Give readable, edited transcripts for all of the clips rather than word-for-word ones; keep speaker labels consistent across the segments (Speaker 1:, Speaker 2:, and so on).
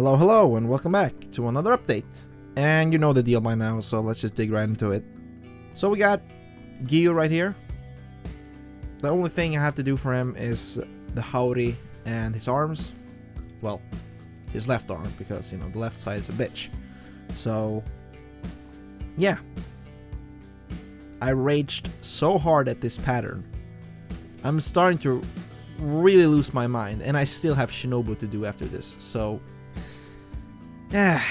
Speaker 1: Hello, hello, and welcome back to another update. And you know the deal by now, so let's just dig right into it. So we got Giyu right here. The only thing I have to do for him is the Haori and his arms. Well, his left arm, because, you know, the left side is a bitch. So, yeah. I raged so hard at this pattern. I'm starting to really lose my mind, and I still have Shinobu to do after this, so... yeah,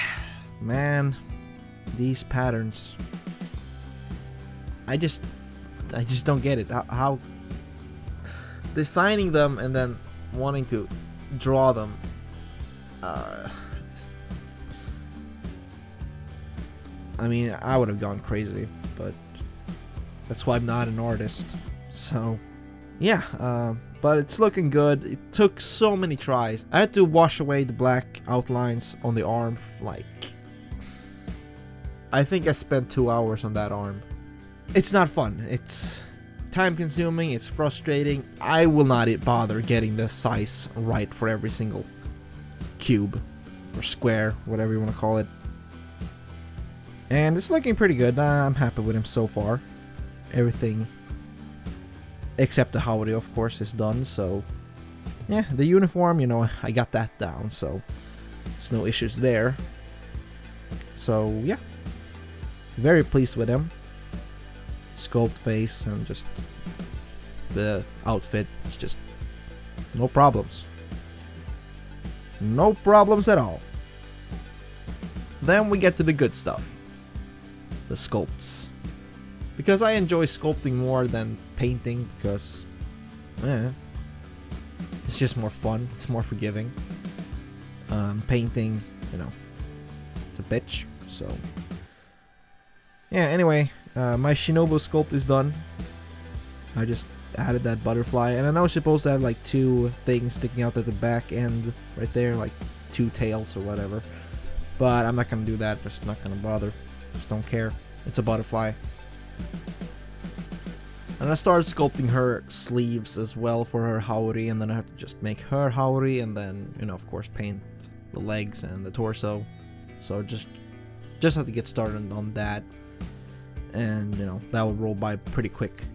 Speaker 1: man, these patterns... I just don't get it. How designing them and then wanting to draw them... I mean, I would have gone crazy, but that's why I'm not an artist, so... yeah, but it's looking good. It took so many tries. I had to wash away the black outlines on the arm, like... I think I spent 2 hours on that arm. It's not fun. It's time consuming, it's frustrating. I will not bother getting the size right for every single cube, or square, whatever you want to call it. And it's looking pretty good. I'm happy with him so far. Everything... except the Haori, of course, is done, so... yeah, the uniform, you know, I got that down, so... there's no issues there. So, yeah. Very pleased with him. Sculpt face and just... the outfit, it's just... no problems. No problems at all. Then we get to the good stuff. The sculpts. Because I enjoy sculpting more than painting, because it's just more fun, it's more forgiving. Painting, you know, it's a bitch, so... yeah, anyway, my Shinobu sculpt is done. I just added that butterfly, and I know it's supposed to have like 2 things sticking out at the back end, right there, like 2 tails or whatever. But I'm not gonna do that, just not gonna bother, just don't care. It's a butterfly. And I started sculpting her sleeves as well for her Haori, and then I have to just make her Haori, and then, you know, of course, paint the legs and the torso. So just have to get started on that, and, you know, that will roll by pretty quick.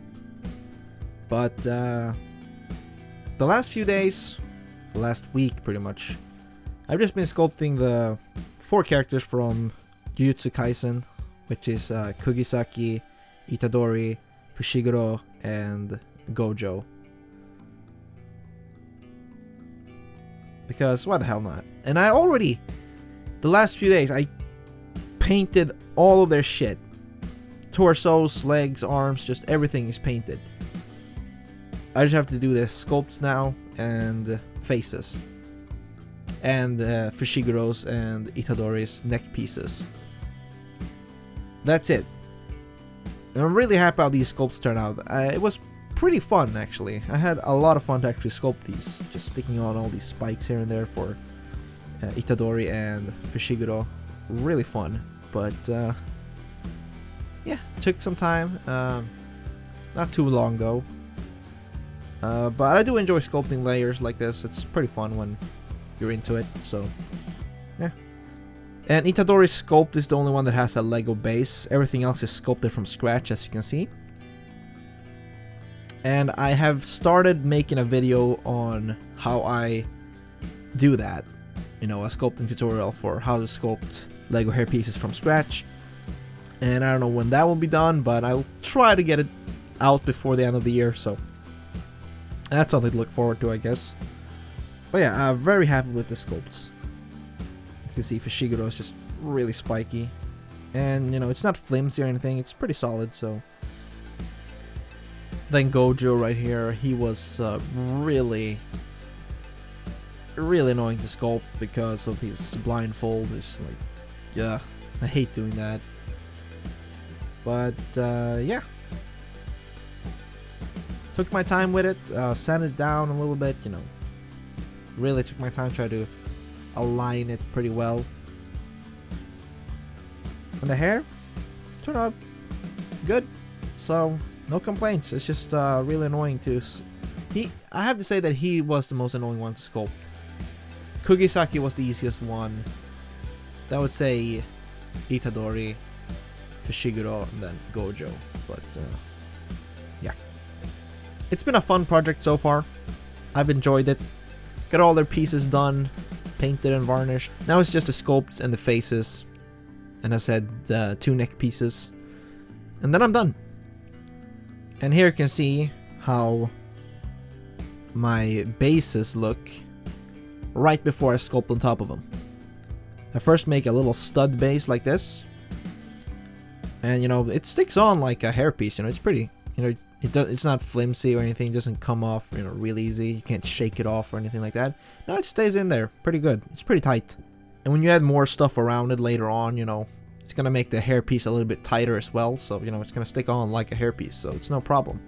Speaker 1: But the last few days, the last week pretty much, I've just been sculpting the 4 characters from Jujutsu Kaisen, which is Kugisaki, Itadori, Fushiguro, and Gojo. Because why the hell not? And I already, the last few days, I painted all of their shit. Torsos, legs, arms, just everything is painted. I just have to do the sculpts now, and faces. And Fushiguro's and Itadori's neck pieces. That's it. And I'm really happy how these sculpts turned out. It was pretty fun, actually. I had a lot of fun to actually sculpt these. Just sticking on all these spikes here and there for Itadori and Fushiguro. Really fun. But, yeah, took some time. Not too long, though. But I do enjoy sculpting layers like this. It's pretty fun when you're into it, so, yeah. And Itadori's sculpt is the only one that has a Lego base. Everything else is sculpted from scratch, as you can see. And I have started making a video on how I do that. You know, a sculpting tutorial for how to sculpt Lego hair pieces from scratch. And I don't know when that will be done, but I'll try to get it out before the end of the year, so... that's something to look forward to, I guess. But yeah, I'm very happy with the sculpts. You can see Fushiguro is just really spiky, and you know, it's not flimsy or anything, it's pretty solid. So then Gojo right here, he was really annoying to sculpt because of his blindfold. It's like, yeah, I hate doing that, but yeah, took my time with it, sanded it down a little bit, you know, really took my time, tried to align it pretty well. And the hair turned out good, so no complaints. It's just really annoying to... I have to say that he was the most annoying one to sculpt, Kugisaki was the easiest one. Then I would say Itadori, Fushiguro, and then Gojo. But yeah, it's been a fun project so far. I've enjoyed it. Got all their pieces done, painted and varnished. Now it's just the sculpts and the faces. And I said 2 neck pieces. And then I'm done. And here you can see how my bases look right before I sculpt on top of them. I first make a little stud base like this. And you know, it sticks on like a hairpiece, you know, it's pretty, you know, it's not flimsy or anything, it doesn't come off, you know, real easy. You can't shake it off or anything like that. No, it stays in there pretty good. It's pretty tight. And when you add more stuff around it later on, you know, it's gonna make the hairpiece a little bit tighter as well. So, you know, it's gonna stick on like a hairpiece, so it's no problem.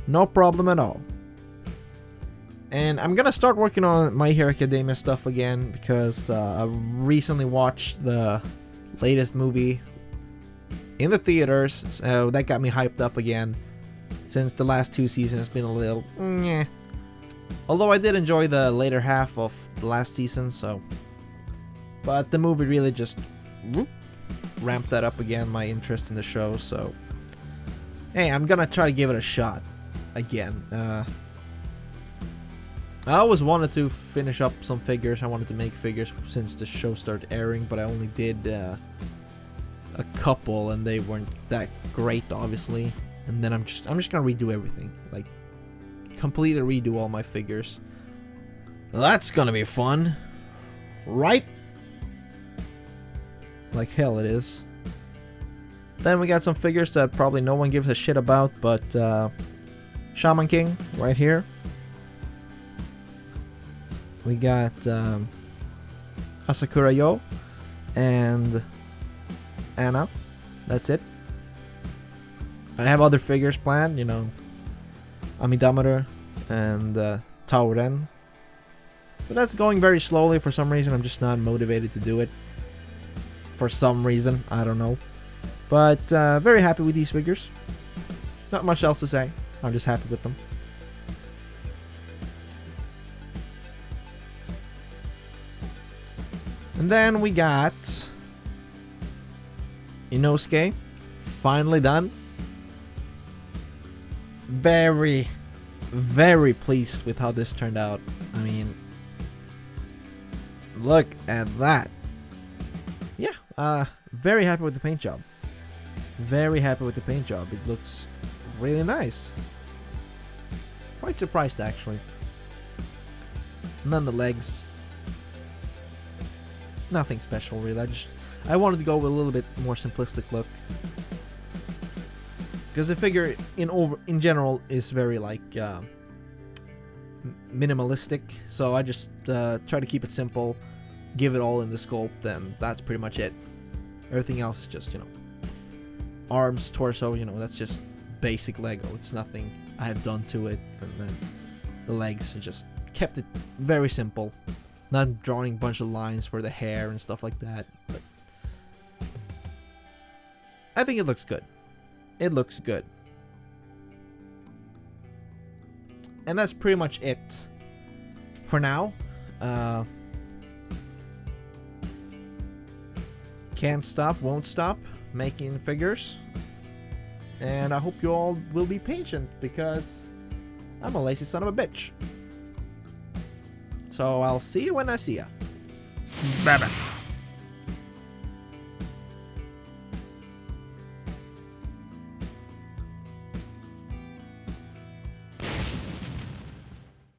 Speaker 1: No problem at all. And I'm gonna start working on My Hero Academia stuff again because I recently watched the latest movie in the theaters, so that got me hyped up again. Since the last 2 seasons has been a little meh. Although I did enjoy the later half of the last season, so. But the movie really just ramped that up again, my interest in the show, so. Hey, I'm gonna try to give it a shot again. I always wanted to finish up some figures. I wanted to make figures since the show started airing, but I only did a couple and they weren't that great, obviously. And then I'm just gonna redo everything, like completely redo all my figures. Well, that's gonna be fun, right? Like hell it is. Then we got some figures that probably no one gives a shit about, but Shaman King right here. We got Asakura Yo and Anna. That's it. I have other figures planned, you know, Amidamara and Tauren. But that's going very slowly for some reason. I'm just not motivated to do it. For some reason, I don't know. But very happy with these figures. Not much else to say. I'm just happy with them. And then we got Inosuke. It's finally done. Very, very pleased with how this turned out. I mean, look at that. Yeah, very happy with the paint job. Very happy with the paint job. It looks really nice. Quite surprised, actually. And then the legs. Nothing special, really. I wanted to go with a little bit more simplistic look. Because the figure in general is very like minimalistic, so I just try to keep it simple, give it all in the sculpt, and that's pretty much it. Everything else is just, you know, arms, torso, you know, that's just basic Lego. It's nothing I have done to it. And then the legs, I just kept it very simple, not drawing a bunch of lines for the hair and stuff like that. But I think it looks good. It looks good. And that's pretty much it for now. Can't stop, won't stop making figures. And I hope you all will be patient because I'm a lazy son of a bitch. So I'll see you when I see ya. Bye bye.